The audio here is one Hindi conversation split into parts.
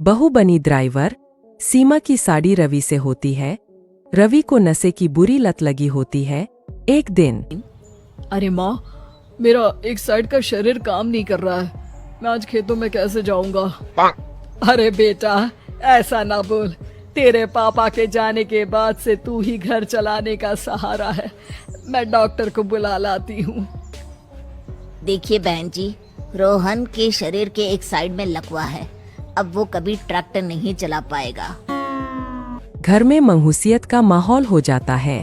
बहू बनी ड्राइवर। सीमा की साड़ी रवि से होती है। रवि को नशे की बुरी लत लगी होती है। एक दिन अरे माँ, मेरा एक साइड का शरीर काम नहीं कर रहा है। मैं आज खेतों में कैसे जाऊंगा? अरे बेटा, ऐसा ना बोल। तेरे पापा के जाने के बाद से तू ही घर चलाने का सहारा है। मैं डॉक्टर को बुला लाती हूँ। देखिए बहन जी, रोहन के शरीर के एक साइड में लकवा है। अब वो कभी ट्रैक्टर नहीं चला पाएगा। घर में मंहूसियत का माहौल हो जाता है।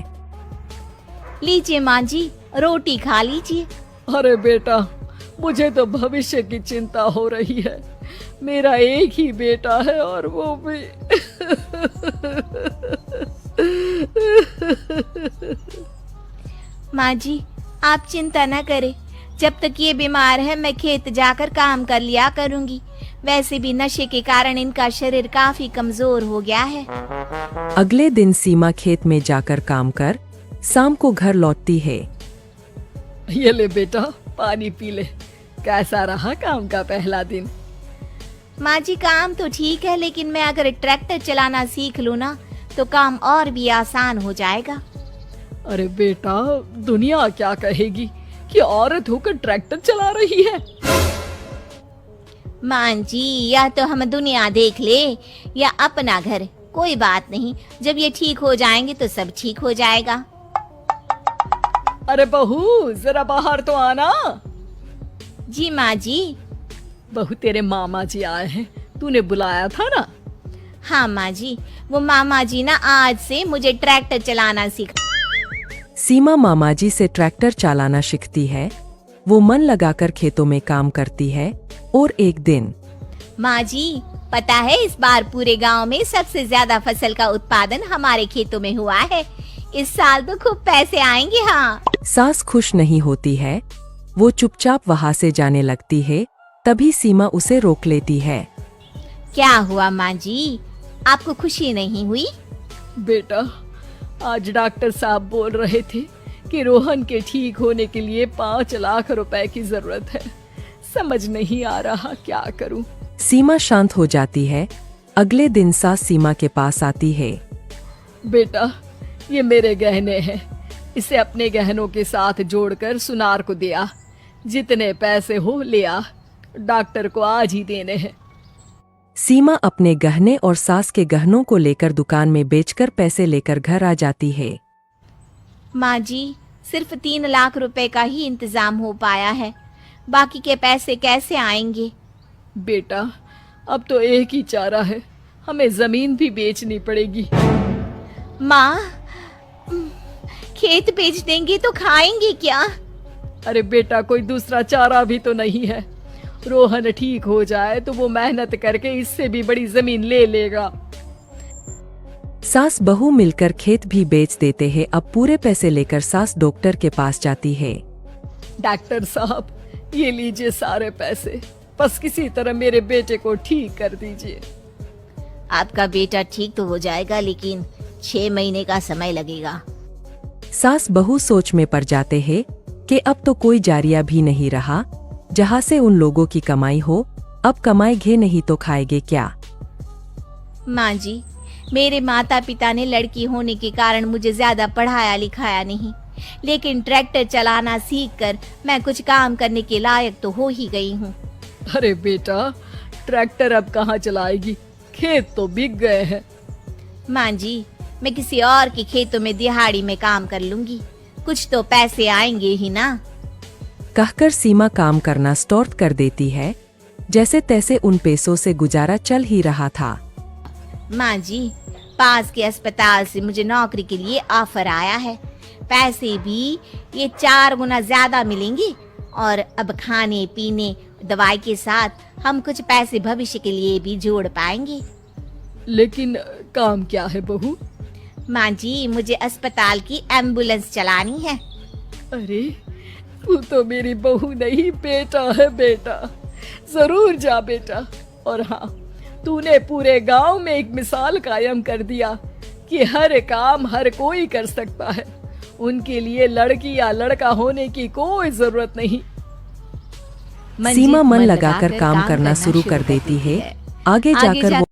लीजिए माँ जी, रोटी खा लीजिए। अरे बेटा, मुझे तो भविष्य की चिंता हो रही है। मेरा एक ही बेटा है और वो भी माँ जी, आप चिंता न करें। जब तक ये बीमार है मैं खेत जाकर काम कर लिया करूंगी। वैसे भी नशे के कारण इनका शरीर काफी कमजोर हो गया है। अगले दिन सीमा खेत में जाकर काम कर शाम को घर लौटती है। ये ले बेटा, पानी पी ले। कैसा रहा काम का पहला दिन? माँ जी, काम तो ठीक है, लेकिन मैं अगर ट्रैक्टर चलाना सीख लूँ ना तो काम और भी आसान हो जाएगा। अरे बेटा, दुनिया क्या कहेगी कि औरत होकर ट्रैक्टर चला रही है। माँ जी, या तो हम दुनिया देख ले या अपना घर, कोई बात नहीं। जब ये ठीक हो जाएंगे तो सब ठीक हो जाएगा। अरे बहू, जरा बाहर तो आना। जी माँ जी। बहू, तेरे मामा जी आए हैं, तूने बुलाया था ना? हाँ माँ जी, वो मामा जी ना आज से मुझे ट्रैक्टर चलाना सिखा। सीमा मामाजी से ट्रैक्टर चलाना सीखती है। वो मन लगाकर खेतों में काम करती है। और एक दिन माँ जी, पता है इस बार पूरे गांव में सबसे ज्यादा फसल का उत्पादन हमारे खेतों में हुआ है। इस साल तो खूब पैसे आएंगे। हाँ। सास खुश नहीं होती है। वो चुपचाप वहाँ से जाने लगती है। तभी सीमा उसे रोक लेती है। क्या हुआ माँ जी, आपको खुशी नहीं हुई? बेटा, आज डॉक्टर साहब बोल रहे थे कि रोहन के ठीक होने के लिए 5 लाख रुपए की जरूरत है। समझ नहीं आ रहा क्या करूं। सीमा शांत हो जाती है। अगले दिन सास सीमा के पास आती है। बेटा, ये मेरे गहने हैं। इसे अपने गहनों के साथ जोड़कर सुनार को दिया। जितने पैसे हो ले आ। डॉक्टर को आज ही देने हैं। सीमा अपने गहने और सास के गहनों को लेकर दुकान में बेचकर पैसे लेकर घर आ जाती है। माँ जी, सिर्फ 3 लाख रुपए का ही इंतजाम हो पाया है। बाकी के पैसे कैसे आएंगे? बेटा, अब तो एक ही चारा है, हमें जमीन भी बेचनी पड़ेगी। माँ, खेत बेच देंगे तो खाएंगे क्या? अरे बेटा, कोई दूसरा चारा भी तो नहीं है। रोहन ठीक हो जाए तो वो मेहनत करके इससे भी बड़ी जमीन ले लेगा। सास बहू मिलकर खेत भी बेच देते हैं। अब पूरे पैसे लेकर सास डॉक्टर के पास जाती है। डॉक्टर साहब, ये लीजिए सारे पैसे। बस किसी तरह मेरे बेटे को ठीक कर दीजिए। आपका बेटा ठीक तो हो जाएगा, लेकिन 6 महीने का समय लगेगा। सास बहू सोच में पड़ जाते हैं कि अब तो कोई जारिया भी नहीं रहा जहाँ से उन लोगों की कमाई हो। अब कमाएंगे नहीं तो खाएंगे क्या? माँ जी, मेरे माता पिता ने लड़की होने के कारण मुझे ज्यादा पढ़ाया लिखाया नहीं, लेकिन ट्रैक्टर चलाना सीखकर मैं कुछ काम करने के लायक तो हो ही गई हूँ। अरे बेटा, ट्रैक्टर अब कहाँ चलाएगी? खेत तो बिक गए हैं। माँ जी, मैं किसी और के खेतों में दिहाड़ी में काम कर लूंगी। कुछ तो पैसे आएंगे ही ना। कहकर सीमा काम करना स्टार्ट कर देती है। जैसे तैसे उन पैसों से गुजारा चल ही रहा था। माँ जी, पास के अस्पताल से मुझे नौकरी के लिए ऑफर आया है। पैसे भी ये 4 गुना ज्यादा मिलेंगे और अब खाने पीने दवाई के साथ हम कुछ पैसे भविष्य के लिए भी जोड़ पाएंगे। लेकिन काम क्या है बहू? माँ जी, मुझे अस्पताल की एम्बुलेंस चलानी है। अरे, तू तो मेरी बहू नहीं, बेटा है। बेटा, जरूर जा बेटा। और हाँ, तूने पूरे गांव में एक मिसाल कायम कर दिया कि हर काम हर कोई कर सकता है। उनके लिए लड़की या लड़का होने की कोई जरूरत नहीं। सीमा मन लगाकर काम करना शुरू कर देती है। आगे जाकर वो